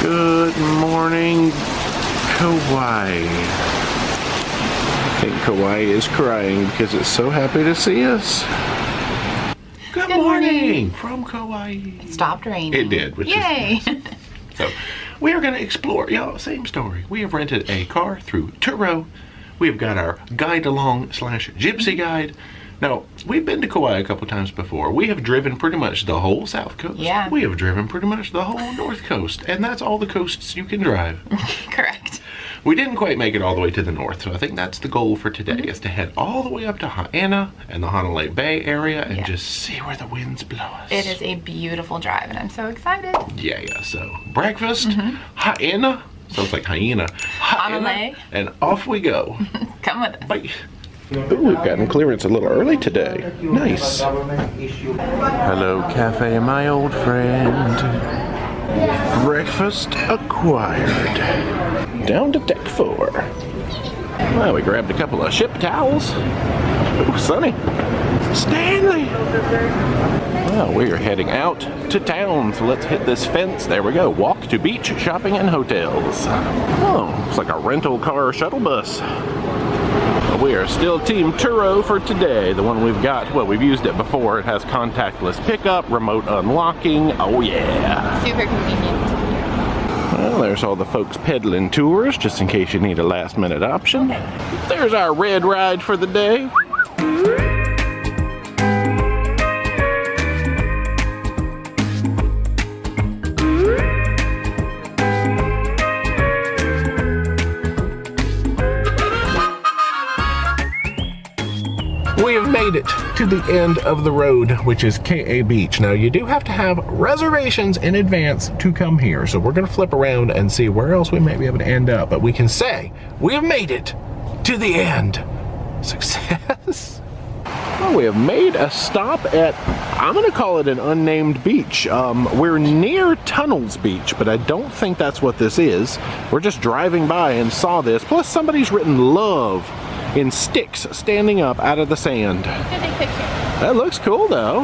Good morning, Kauai. I think Kauai is crying because it's so happy to see us. Good morning from Kauai. It stopped raining. It did, which Yay! is nice. So, we are going to explore, y'all, same story. We have rented a car through Turo. We have got our guide along / gypsy guide. Now, we've been to Kauai a couple times before. We have driven pretty much the whole South Coast. Yeah. We have driven pretty much the whole North Coast, and that's all the coasts you can drive. Correct. We didn't quite make it all the way to the north, so I think that's the goal for today, is to head all the way up to Haena and the Hanalei Bay area and just see where the winds blow us. It is a beautiful drive, and I'm so excited. Yeah, so breakfast, Haena, sounds like hyena, Hanalei, and off we go. Come with us. Bye. Ooh, we've gotten clearance a little early today. Nice. Hello, cafe, my old friend. Breakfast acquired. Down to deck 4. Well, we grabbed a couple of ship towels. Ooh, sunny. Stanley! Well, we are heading out to town, so let's hit this fence. There we go. Walk to beach, shopping, and hotels. Oh, it's like a rental car shuttle bus. We are still Team Turo for today. The one we've got, well, we've used it before. It has contactless pickup, remote unlocking. Oh yeah. Super convenient. Well, there's all the folks peddling tours, just in case you need a last minute option. Okay. There's our red ride for the day. We have made it to the end of the road, which is Ke'e Beach. Now, you do have to have reservations in advance to come here, so we're going to flip around and see where else we may be able to end up, but we can say we have made it to the end. Success. Well, we have made a stop at, I'm going to call it an unnamed beach. We're near Tunnels Beach, but I don't think that's what this is. We're just driving by and saw this, plus somebody's written love in sticks standing up out of the sand. That looks cool though.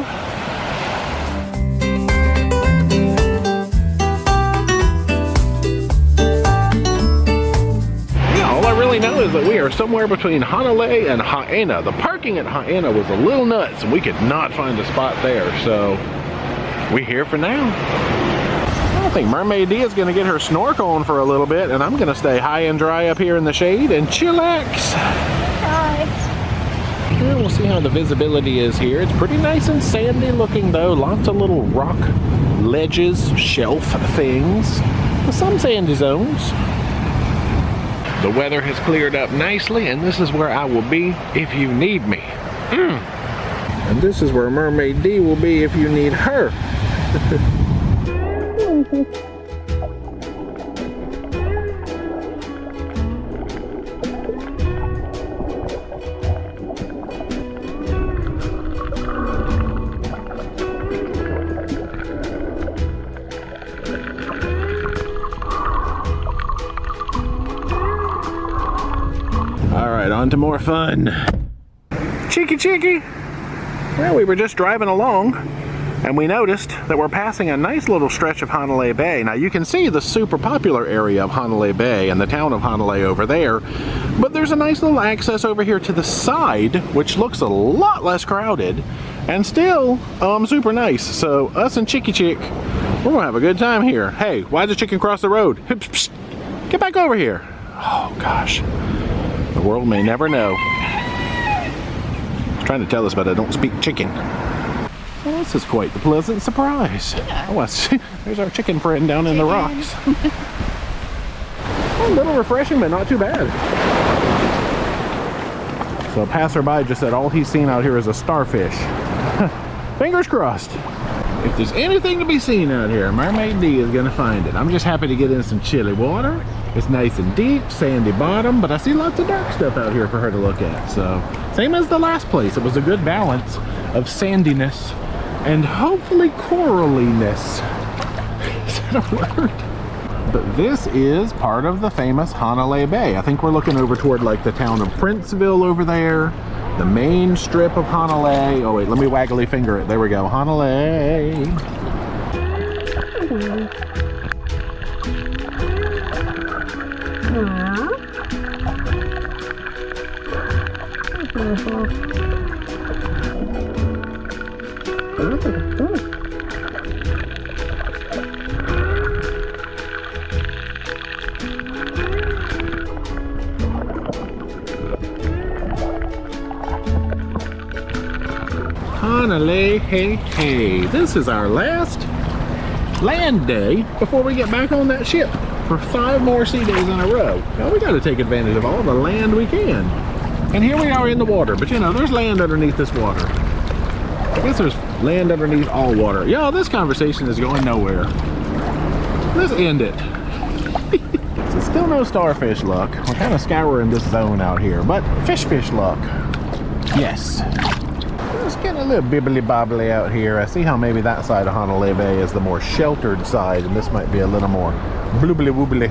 Yeah, all I really know is that we are somewhere between Hanalei and Haena. The parking at Haena was a little nuts and we could not find a spot there, so we're here for now. I think Mermaid D is going to get her snorkel on for a little bit, and I'm going to stay high and dry up here in the shade and chillax. Yeah, we'll see how the visibility is here. It's pretty nice and sandy looking though. Lots of little rock ledges, shelf things. Some sandy zones. The weather has cleared up nicely, and this is where I will be if you need me. And this is where Mermaid D will be if you need her. On to more fun. Cheeky. Well, we were just driving along and we noticed that we're passing a nice little stretch of Hanalei Bay. Now you can see the super popular area of Hanalei Bay and the town of Hanalei over there, but there's a nice little access over here to the side which looks a lot less crowded and still super nice. So us and Chick, we're gonna have a good time here. Hey, why did the chicken cross the road? Get back over here. Oh gosh. The world may never know. He's trying to tell us, but I don't speak chicken. Well, this is quite the pleasant surprise. Yeah. Oh, I see. There's our chicken friend down in the rocks. A little refreshing, but not too bad. So a passerby just said all he's seen out here is a starfish. Fingers crossed. If there's anything to be seen out here, Mermaid D is gonna find it. I'm just happy to get in some chilly water. It's nice and deep, sandy bottom, but I see lots of dark stuff out here for her to look at. So, same as the last place. It was a good balance of sandiness and hopefully coraliness. Is that a word? But this is part of the famous Hanalei Bay. I think we're looking over toward like the town of Princeville over there. The main strip of Hanalei. Oh wait, let me waggly finger it. There we go, Hanalei. Hanalei Bay. This is our last land day before we get back on that ship for 5 more sea days in a row. Now we got to take advantage of all the land we can. And here we are in the water, but you know, there's land underneath this water. I guess there's land underneath all water. Yo, this conversation is going nowhere. Let's end it. So still no starfish luck. We're kind of scouring this zone out here, but fish luck. Yes. It's getting a little bibbly bobbly out here. I see how maybe that side of Hanalei Bay is the more sheltered side, and this might be a little more bloobly woobly.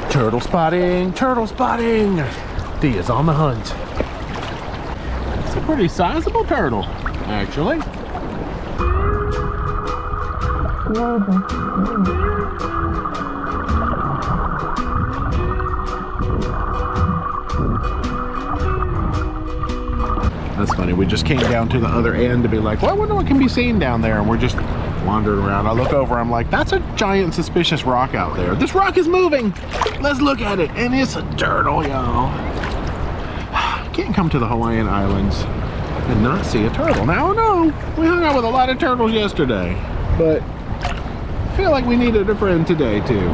Turtle spotting, turtle spotting. D is on the hunt. It's a pretty sizable turtle, actually. That's funny, we just came down to the other end to be like, well, I wonder what can be seen down there, and we're just wandering around. I look over, I'm like, that's a giant suspicious rock out there. This rock is moving. Let's look at it. And it's a turtle, y'all. Can't come to the Hawaiian Islands and not see a turtle. Now, no, we hung out with a lot of turtles yesterday, but I feel like we needed a friend today, too.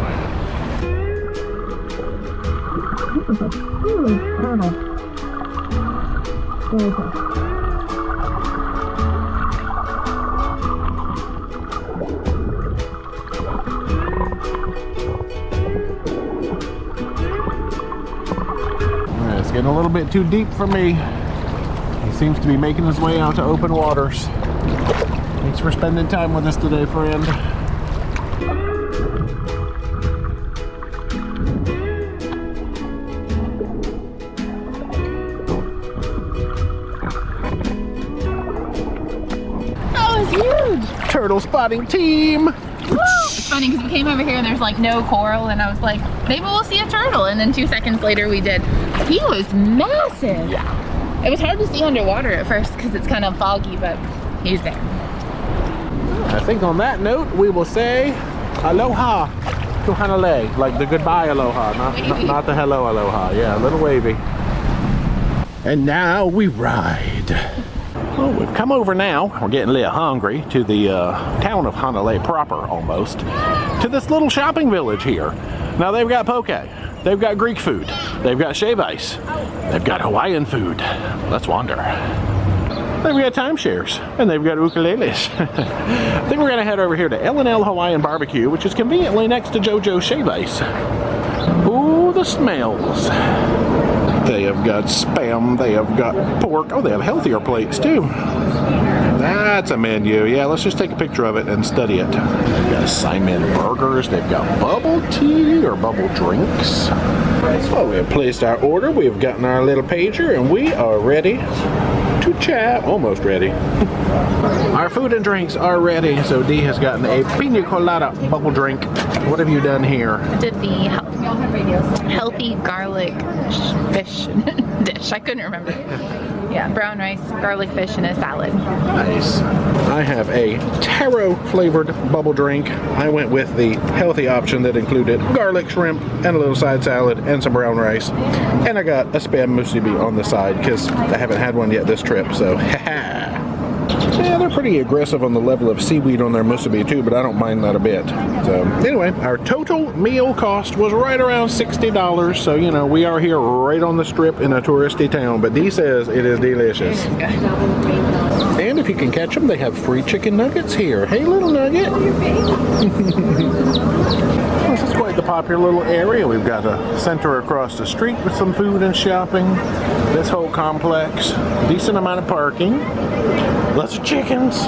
It's getting a little bit too deep for me. He seems to be making his way out to open waters. Thanks for spending time with us today, friend. That was huge! Turtle spotting team! It's funny because we came over here and there's like no coral, and I was like, maybe we'll see a turtle, and then 2 seconds later we did. He was massive. Yeah. It was hard to see underwater at first because it's kind of foggy, but he's there. I think on that note, we will say aloha to Hanalei, like the goodbye aloha, not the hello aloha. Yeah, a little wavy. And now we ride. Well, we've come over now, we're getting a little hungry, to the town of Hanalei proper, almost, to this little shopping village here. Now they've got poke, they've got Greek food, they've got shave ice, they've got Hawaiian food. Let's wander. They've got timeshares, and they've got ukuleles. I think we're gonna head over here to L&L Hawaiian Barbecue, which is conveniently next to JoJo's Shave Ice. Ooh, the smells. They have got Spam, they have got pork. Oh, they have healthier plates too. That's a menu. Yeah, let's just take a picture of it and study it. They've got Simon burgers, they've got bubble tea or bubble drinks. So we have placed our order, we have gotten our little pager, and we are ready to chat. Almost ready. Our food and drinks are ready. So Dee has gotten a pina colada bubble drink. What have you done here? I did the healthy garlic fish dish. I couldn't remember. Yeah, brown rice, garlic fish, and a salad. Nice. I have a taro flavored bubble drink. I went with the healthy option that included garlic shrimp and a little side salad and some brown rice. And I got a Spam musubi on the side because I haven't had one yet this trip, so haha. Yeah, they're pretty aggressive on the level of seaweed on their musubi too, but I don't mind that a bit. So anyway, our total meal cost was right around $60. So, you know, we are here right on the strip in a touristy town, but Dee says it is delicious. And if you can catch them, they have free chicken nuggets here. Hey, little nugget. This is quite the popular little area. We've got a center across the street with some food and shopping. This whole complex, decent amount of parking, lots of chickens.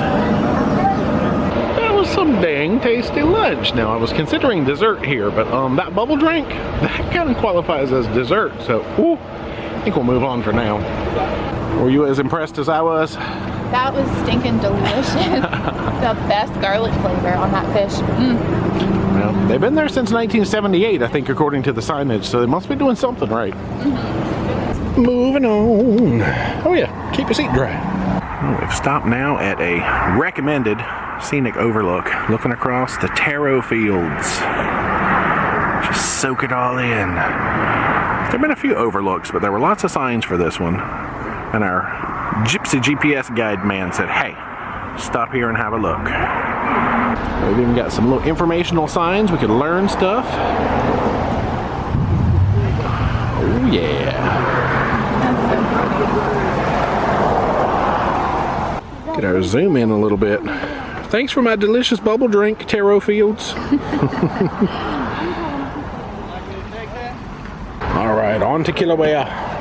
That was some dang tasty lunch. Now, I was considering dessert here, but that bubble drink, that kind of qualifies as dessert. So, ooh, I think we'll move on for now. Were you as impressed as I was? That was stinking delicious. The best garlic flavor on that fish. Well, they've been there since 1978, I think, according to the signage, so they must be doing something right. Moving on. Oh yeah, keep your seat dry. Oh, we've stopped now at a recommended Scenic Overlook, looking across the taro fields. Just soak it all in. There have been a few overlooks, but there were lots of signs for this one. And our gypsy GPS guide man said, hey, stop here and have a look. We've even got some little informational signs. We could learn stuff. Oh yeah. Get our zoom in a little bit. Thanks for my delicious bubble drink, Taro Fields. All right, on to Kilauea.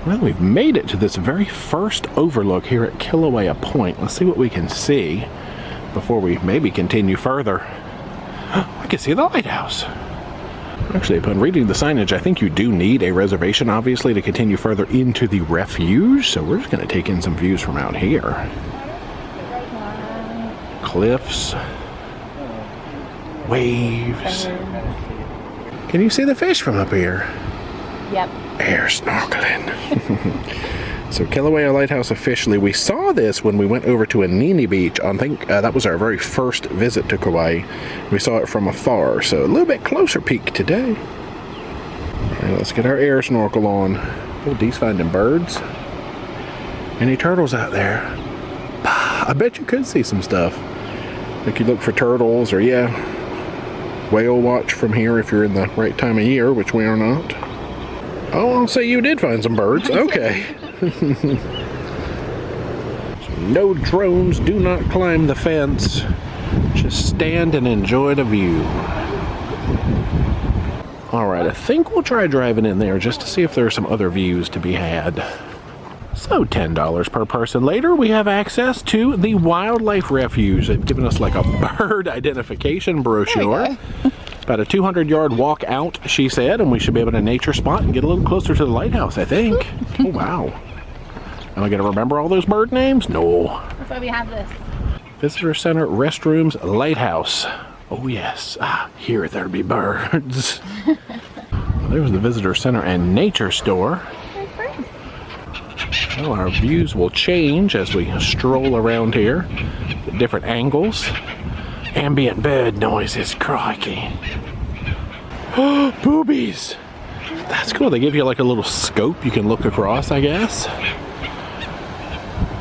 Well, we've made it to this very first overlook here at Kilauea Point. Let's see what we can see before we maybe continue further. I can see the lighthouse. Actually, upon reading the signage, I think you do need a reservation, obviously, to continue further into the Refuge. So we're just going to take in some views from out here. Cliffs. Waves. Can you see the fish from up here? Yep. Air snorkeling. So Kilauea Lighthouse officially, we saw this when we went over to Hanalei Beach. I think that was our very first visit to Kauai. We saw it from afar, so a little bit closer peek today. All right, let's get our air snorkel on. Oh, Dee's finding birds. Any turtles out there? I bet you could see some stuff. Like you look for turtles or, yeah, whale watch from here if you're in the right time of year, which we are not. Oh, I'll say you did find some birds. Okay. So no drones, do not climb the fence. Just stand and enjoy the view. All right, I think we'll try driving in there just to see if there are some other views to be had. So $10 per person later, we have access to the Wildlife Refuge. They've given us like a bird identification brochure. About a 200-yard walk out, she said, and we should be able to nature spot and get a little closer to the lighthouse, I think. Oh, wow. Am I going to remember all those bird names? No. That's why we have this. Visitor Center, restrooms, lighthouse. Oh, yes. Ah, here there be birds. There's the Visitor Center and Nature Store. Well, our views will change as we stroll around here at different angles. Ambient bird noises, crikey. Oh, boobies! That's cool. They give you like a little scope you can look across, I guess.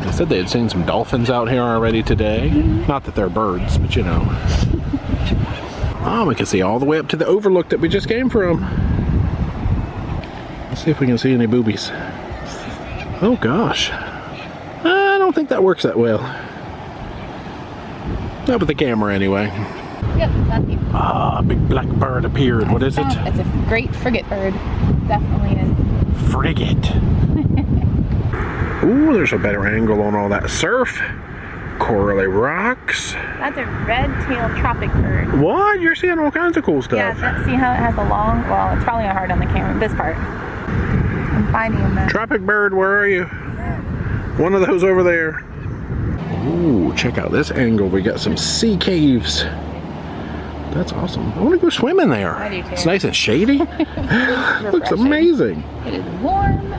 They said they had seen some dolphins out here already today. Not that they're birds, but you know. Oh, we can see all the way up to the overlook that we just came from. Let's see if we can see any boobies. Oh gosh. I don't think that works that well. Not with the camera anyway. Yep, that's you. Ah, a big black bird appeared. What is it? It's a great frigate bird. Definitely is. Frigate. Ooh, there's a better angle on all that surf. Corally rocks. That's a red-tailed tropic bird. What? You're seeing all kinds of cool stuff. Yeah, see how it has a long, well, it's probably not hard on the camera, this part. I'm finding him there. Tropic bird, where are you? One of those over there. Ooh, check out this angle. We got some sea caves. That's awesome. I want to go swimming there. I do too. It's nice and shady. Looks amazing. It is warm.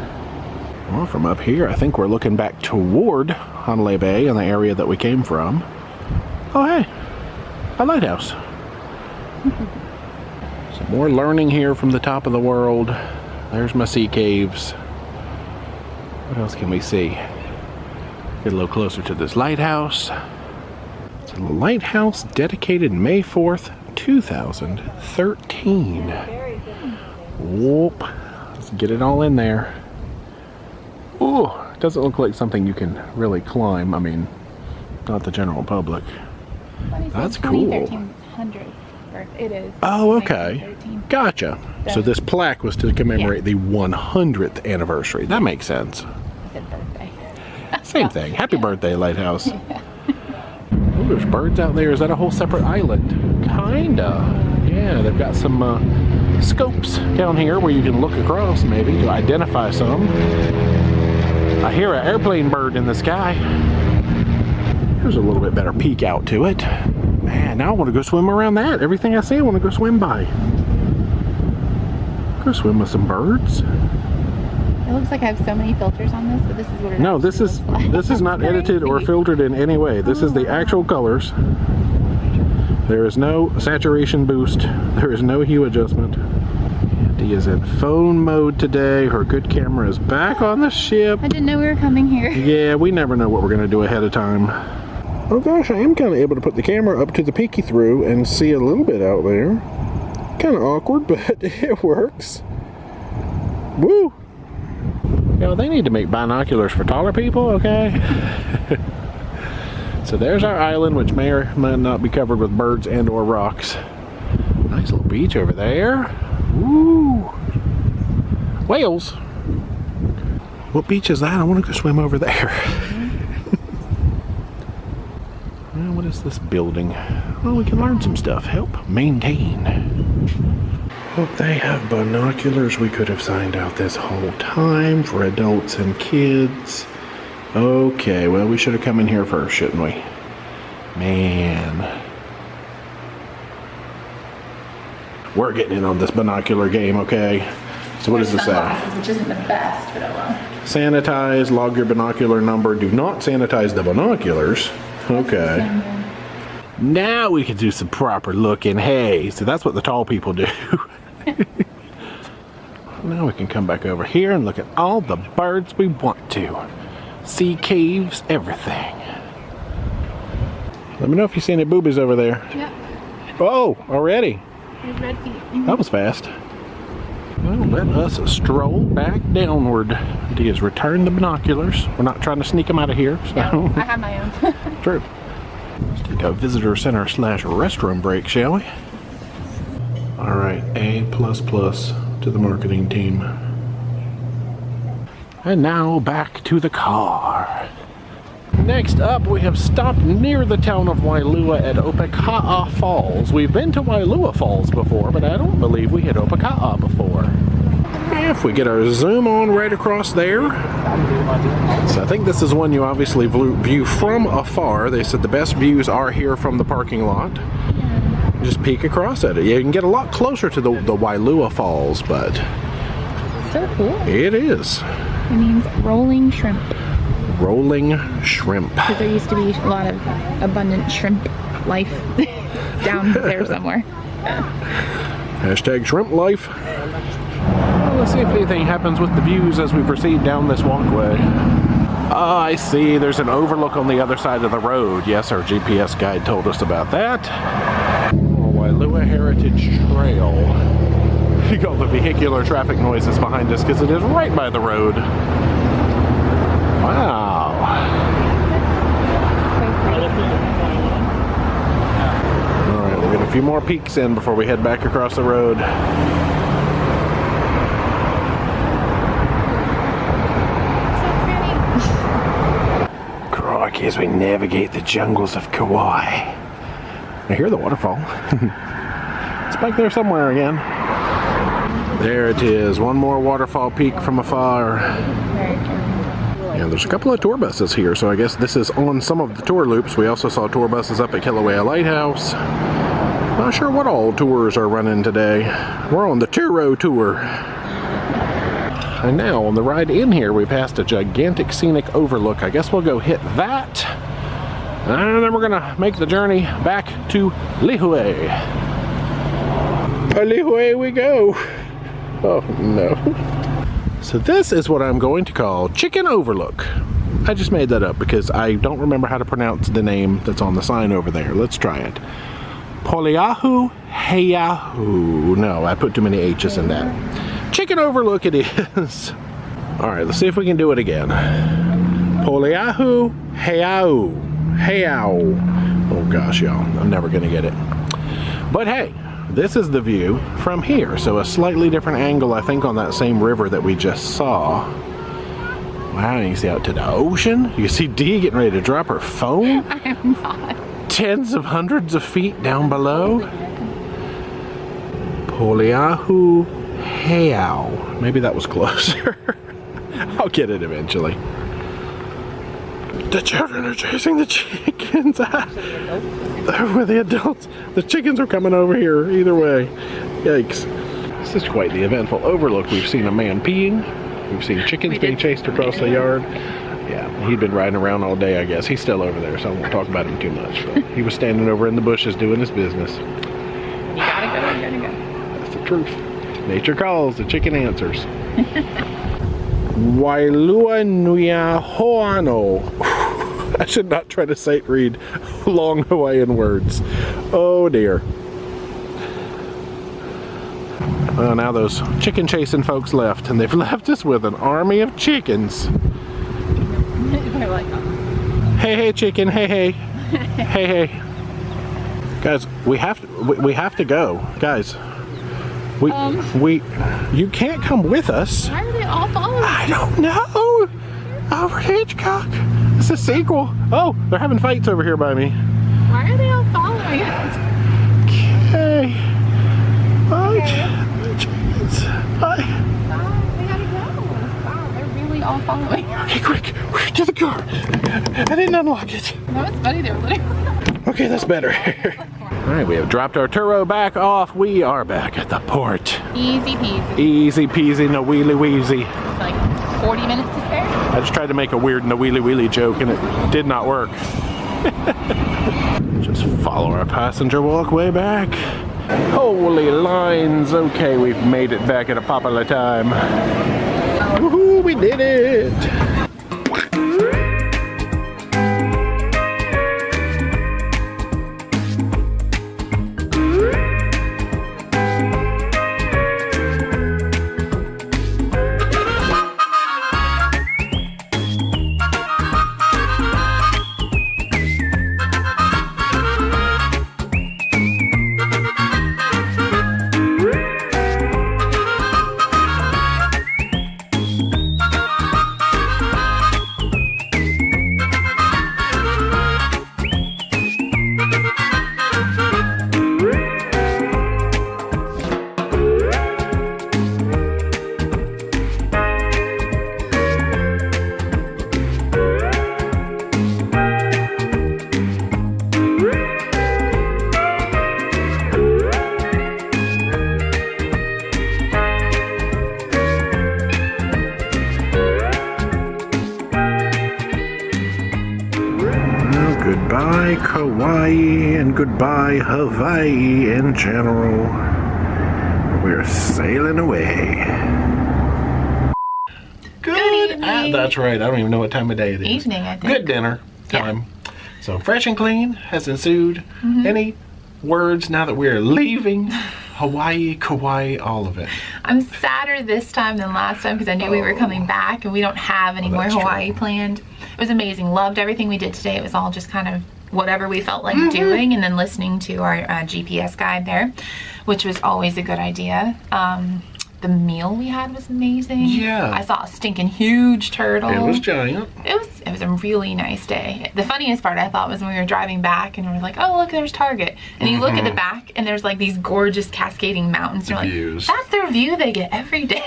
Well, from up here, I think we're looking back toward Hanalei Bay in the area that we came from. Oh, hey, a lighthouse. Some more learning here from the top of the world. There's my sea caves. What else can we see? Get a little closer to this lighthouse. It's a lighthouse dedicated May 4th, 2013. Whoop. Let's get it all in there. Ooh, it doesn't look like something you can really climb. I mean, not the general public. That's cool. 1300. It is. Oh, okay. Gotcha. So this plaque was to commemorate the 100th anniversary. That makes sense. I said birthday. Same thing. Happy birthday, Lighthouse. Ooh, there's birds out there. Is that a whole separate island? Kinda. Yeah, they've got some scopes down here where you can look across maybe to identify some. I hear an airplane bird in the sky. Here's a little bit better peek out to it. Man, now I want to go swim around that. Everything I see, I want to go swim by. Go swim with some birds. It looks like I have so many filters on this, but this is what it No, this is not edited or filtered in any way. This is the actual colors. There is no saturation boost. There is no hue adjustment. Andy is in phone mode today. Her good camera is back on the ship. I didn't know we were coming here. Yeah, we never know what we're going to do ahead of time. Oh gosh, I am kind of able to put the camera up to the peeky through and see a little bit out there. Kind of awkward, but it works. Woo! You know, they need to make binoculars for taller people, okay? So there's our island, which may or may not be covered with birds and or rocks. Nice little beach over there. Woo! Whales! What beach is that? I want to go swim over there. What is this building? Well, we can learn some stuff. Help maintain. Well, they have binoculars. We could have signed out this whole time for adults and kids. Okay, well, we should have come in here first, shouldn't we? Man. We're getting in on this binocular game, okay? So what does this say? Which isn't the best, but oh well. Sanitize, log your binocular number. Do not sanitize the binoculars. Okay. Now we can do some proper looking. Hey, so that's what the tall people do. Now we can come back over here and look at all the birds we want to. Sea caves, everything. Let me know if you see any boobies over there. Yep. Oh, already? There's red feet. That was fast. Well, let us stroll back downward. Andy has returned the binoculars. We're not trying to sneak them out of here. So. No, I have my own. True. Let's take a visitor center / restroom break, shall we? All right, A++ to the marketing team. And now back to the car. Next up, we have stopped near the town of Wailua at Opaeka'a Falls. We've been to Wailua Falls before, but I don't believe we hit Opaeka'a before. If we get our zoom on right across there. So I think this is one you obviously view from afar. They said the best views are here from the parking lot. Just peek across at it. Yeah, you can get a lot closer to the Wailua Falls, but So cool. it is. It means rolling shrimp. Rolling shrimp. Because there used to be a lot of abundant shrimp life down there somewhere. Hashtag shrimp life. Well, let's see if anything happens with the views as we proceed down this walkway. Ah, I see. There's an overlook on the other side of the road. Yes, our GPS guide told us about that. Wailua Heritage Trail. You got the vehicular traffic noises behind us because it is right by the road. Wow. Alright, we'll get a few more peeks in before we head back across the road. Crikey, as we navigate the jungles of Kauai. I hear the waterfall. It's back there somewhere again. There it is. One more waterfall peak from afar. And there's a couple of tour buses here, so I guess this is on some of the tour loops. We also saw tour buses up at Kilauea Lighthouse. Not sure what all tours are running today. We're on the Turo tour. And now on the ride in here, we passed a gigantic scenic overlook. I guess we'll go hit that. And then we're gonna make the journey back to Lihue. Lihue we go. Oh no. So this is what I'm going to call Chicken Overlook. I just made that up because I don't remember how to pronounce the name that's on the sign over there. Let's try it. Poliahu Heiahu. No, I put too many H's in that. Chicken Overlook it is. All right, let's see if we can do it again. Poliahu Heiau. Heiau. Oh gosh, y'all, I'm never gonna get it. But hey, this is the view from here. So a slightly different angle, I think, on that same river that we just saw. Wow, you can see out to the ocean. You see Dee getting ready to drop her phone. I am not. Tens of hundreds of feet down below. Poliahu Heiau. Maybe that was closer. I'll get it eventually. The children are chasing the chickens. Where the adults. The chickens are coming over here either way. Yikes. This is quite the eventful overlook. We've seen a man peeing. We've seen chickens being chased across the yard. Yeah, he'd been riding around all day, I guess. He's still over there, so I won't talk about him too much. But he was standing over in the bushes doing his business. You gotta go, you gotta go. That's the truth. Nature calls, the chicken answers. Wailua Nuia Hoano. I should not try to sight read long Hawaiian words. Oh dear. Well, now those chicken chasing folks left, and they've left us with an army of chickens. Hey, hey, chicken. Hey, hey. Hey, hey. Guys, we have to go. Guys, you can't come with us. Why are they all following? I don't know. Over Hitchcock. It's a sequel. Oh, they're having fights over here by me. Why are they all following us? Okay. Bye. Okay. Chickens. Bye. Oh, we gotta go. Wow, they're really all following us. Okay, quick. To the car. I didn't unlock it. That was funny. They were literally. Okay, that's better. All right, we have dropped our Turo back off. We are back at the port. Easy peasy. Easy peasy, Nawiliwili. Like 40 minutes to spare? I just tried to make a weird Nawiliwili joke and it did not work. Just follow our passenger walkway back. Holy lines. Okay, we've made it back at a popular time. Woohoo, we did it. Goodbye Kauai and goodbye Hawaii in general. We're sailing away. Good evening. That's right. I don't even know what time of day it is. Evening, I think. Good dinner time. Yeah. So fresh and clean has ensued. Any words now that we're leaving Hawaii, Kauai, all of it? I'm sadder this time than last time because I knew we were coming back and we don't have any more Hawaii planned. It was amazing. Loved everything we did today. It was all just kind of whatever we felt like doing, and then listening to our GPS guide there, which was always a good idea. The meal we had was amazing. Yeah. I saw a stinking huge turtle. It was giant. It was a really nice day. The funniest part I thought was when we were driving back and we were like, oh look, there's Target. And you look at the back and there's like these gorgeous cascading mountains. You're like, that's their view they get every day.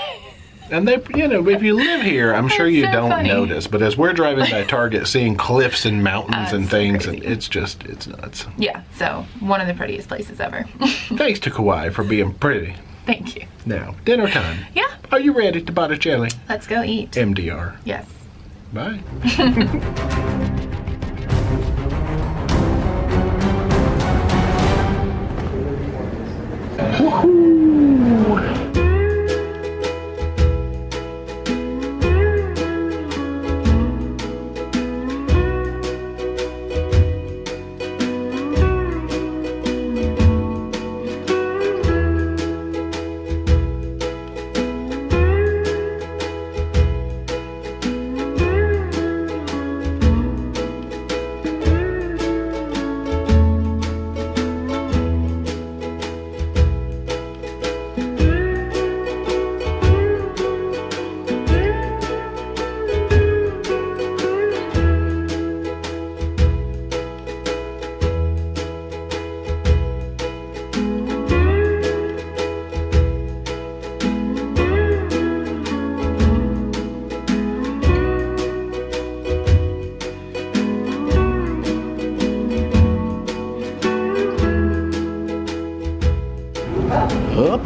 And they, you know, if you live here, I'm sure you don't notice. But as we're driving by Target, seeing cliffs and mountains and things, and it's nuts. Yeah, so one of the prettiest places ever. Thanks to Kauai for being pretty. Thank you. Now, dinner time. Yeah. Are you ready to Botticelli? Let's go eat. MDR. Yes. Bye. Woohoo!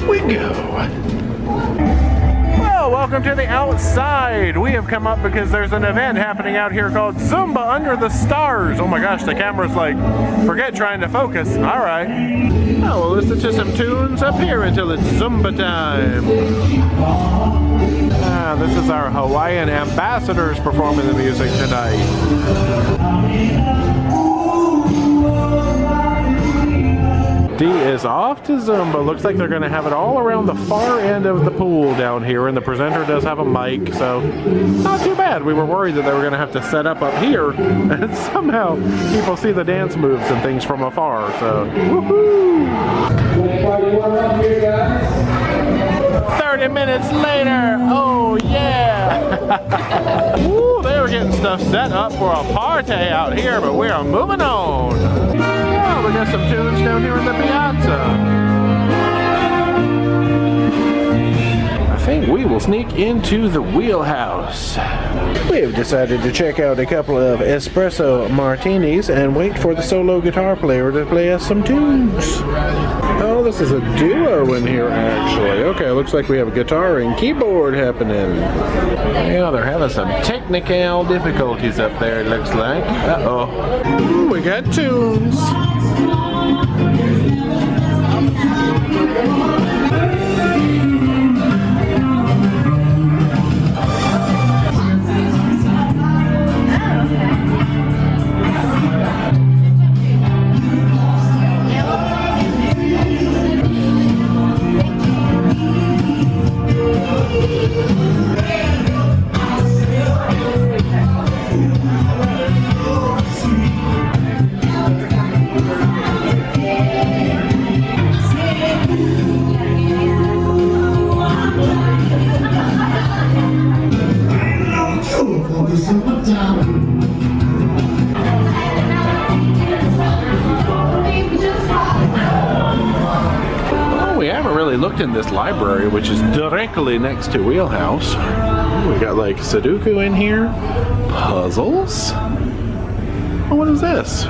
we go. Well, welcome to the outside. We have come up because there's an event happening out here called Zumba Under The Stars. Oh my gosh, the camera's like, forget trying to focus. All right. Well, we'll listen to some tunes up here until it's Zumba time. This is our Hawaiian ambassadors performing the music tonight. D is off to Zumba. Looks like they're going to have it all around the far end of the pool down here, and the presenter does have a mic, so not too bad. We were worried that they were going to have to set up here, and somehow people see the dance moves and things from afar, so woohoo! 30 minutes later, oh yeah! Woo, they were getting stuff set up for a party out here, but we are moving on. We got some tunes down here in the piazza. I think we will sneak into the wheelhouse. We have decided to check out a couple of espresso martinis and wait for the solo guitar player to play us some tunes. Oh, this is a duo in here actually. Okay, looks like we have a guitar and keyboard happening. Yeah, they're having some technical difficulties up there, it looks like. Uh-oh. Ooh, we got tunes. Looked in this library, which is directly next to Wheelhouse. We got like Sudoku in here, puzzles. Oh, what is this?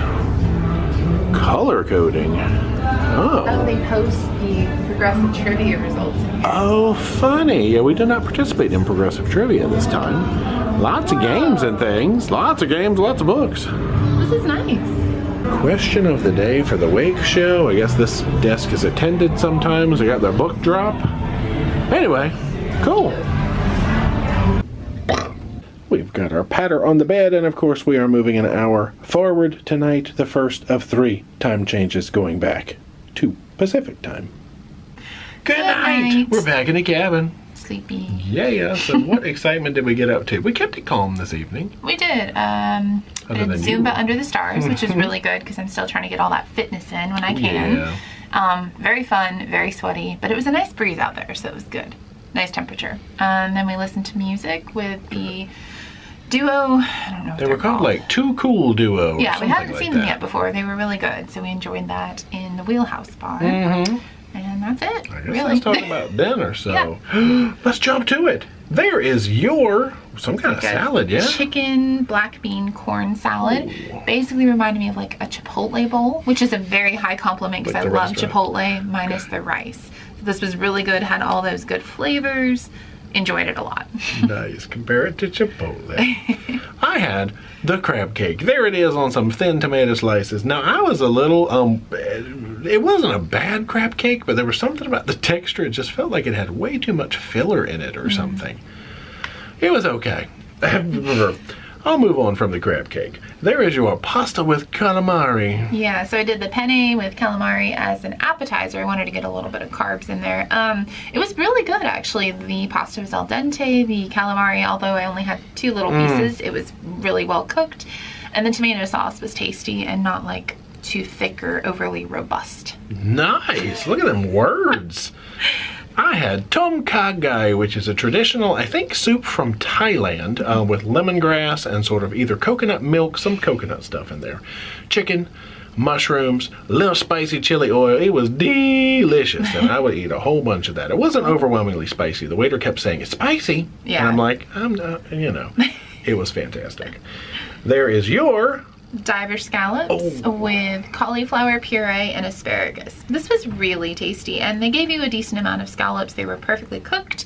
Color coding. Oh. They post the progressive trivia results. Oh, funny. Yeah, we did not participate in progressive trivia this time. Lots of games and things. Lots of games, lots of books. This is nice. Question of the day for the wake show. I guess this desk is attended sometimes. We got their book drop. Anyway, cool. We've got our patter on the bed, and of course we are moving an hour forward tonight, the first of 3 time changes going back to Pacific time. Good night. We're back in the cabin. Sleepy. Yeah, so what excitement did we get up to? We kept it calm this evening. We did. Zumba Under The Stars, which is really good because I'm still trying to get all that fitness in when I can. Yeah. Very fun, very sweaty, but it was a nice breeze out there, so it was good. Nice temperature. Then we listened to music with the duo. I don't know what they were called like Too Cool Duo. Yeah, we hadn't seen them yet before. They were really good, so we enjoyed that in the Wheelhouse bar. And that's it. I guess let's talk about dinner, so yeah. Let's jump to it. There is some kind of salad, yeah? Chicken, black bean, corn salad. Ooh. Basically reminded me of like a Chipotle bowl, which is a very high compliment because I love Chipotle minus the rice. So this was really good, had all those good flavors. Enjoyed it a lot. Nice. Compare it to Chipotle. I had the crab cake. There it is on some thin tomato slices. Now, I was a little, it wasn't a bad crab cake, but there was something about the texture. It just felt like it had way too much filler in it or something. It was okay. I'll move on from the crab cake. There is your pasta with calamari. Yeah, so I did the penne with calamari as an appetizer. I wanted to get a little bit of carbs in there. It was really good, actually. The pasta was al dente. The calamari, although I only had 2 little pieces, it was really well cooked. And the tomato sauce was tasty and not like too thick or overly robust. Nice. Look at them words. I had tom kha gai, which is a traditional, I think, soup from Thailand with lemongrass and sort of either coconut milk, some coconut stuff in there. Chicken, mushrooms, a little spicy chili oil. It was delicious, and I would eat a whole bunch of that. It wasn't overwhelmingly spicy. The waiter kept saying, it's spicy. Yeah. And I'm like, I'm not, you know. It was fantastic. There is your diver scallops with cauliflower puree and asparagus. This was really tasty, and they gave you a decent amount of scallops. They were perfectly cooked.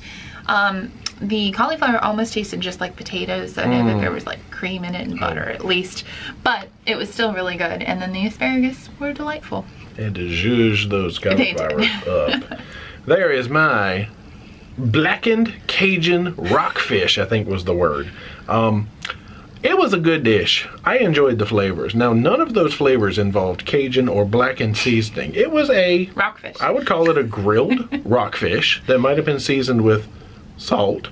The cauliflower almost tasted just like potatoes. I know that there was like cream in it and butter at least, but it was still really good. And then the asparagus were delightful. And to zhuzh those cauliflowers up. There is my blackened Cajun rockfish, I think was the word. It was a good dish. I enjoyed the flavors. Now, none of those flavors involved Cajun or blackened seasoning. It was a rockfish. I would call it a grilled rockfish that might have been seasoned with salt.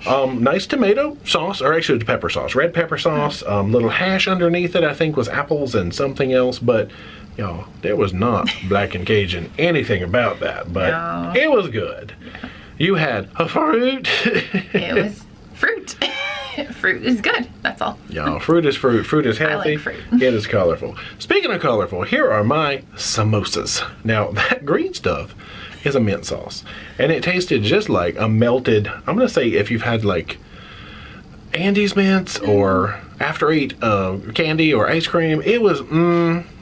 Nice tomato sauce, or actually it's pepper sauce, red pepper sauce. Little hash underneath it, I think was apples and something else, but y'all, there was not blackened Cajun anything about that, but it was good. You had a fruit. It was fruit. Fruit is good, that's all. Y'all, fruit is fruit. Fruit is healthy. I like fruit. It is colorful. Speaking of colorful, here are my samosas. Now, that green stuff is a mint sauce, and it tasted just like a melted, I'm gonna say if you've had like Andes mints or after eight candy or ice cream, it was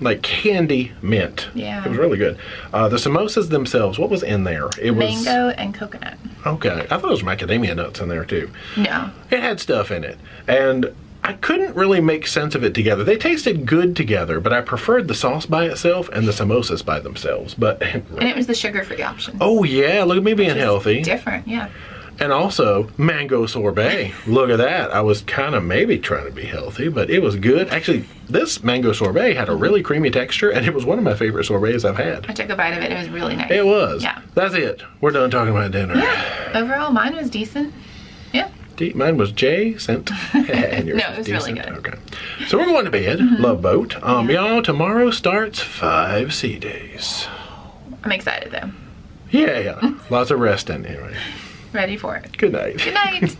like candy mint. Yeah, it was really good. The samosas themselves, what was in there? It was mango and coconut. Okay, I thought it was macadamia nuts in there too. No, it had stuff in it, and I couldn't really make sense of it together. They tasted good together, but I preferred the sauce by itself and the samosas by themselves. But and it was the sugar-free option. Oh yeah, look at me being healthy. Different, yeah. And also mango sorbet. Look at that. I was kind of maybe trying to be healthy, but it was good. Actually, this mango sorbet had a really creamy texture, and it was one of my favorite sorbets I've had. I took a bite of it. It was really nice. It was. Yeah. That's it. We're done talking about dinner. Yeah. Overall, mine was decent. Yeah. Mine was J cent. And yours No, it was really good. Okay. So we're going to bed. Love boat. Y'all, tomorrow starts 5 sea days. I'm excited though. Yeah. Lots of resting anyway. Ready for it. Good night. Good night.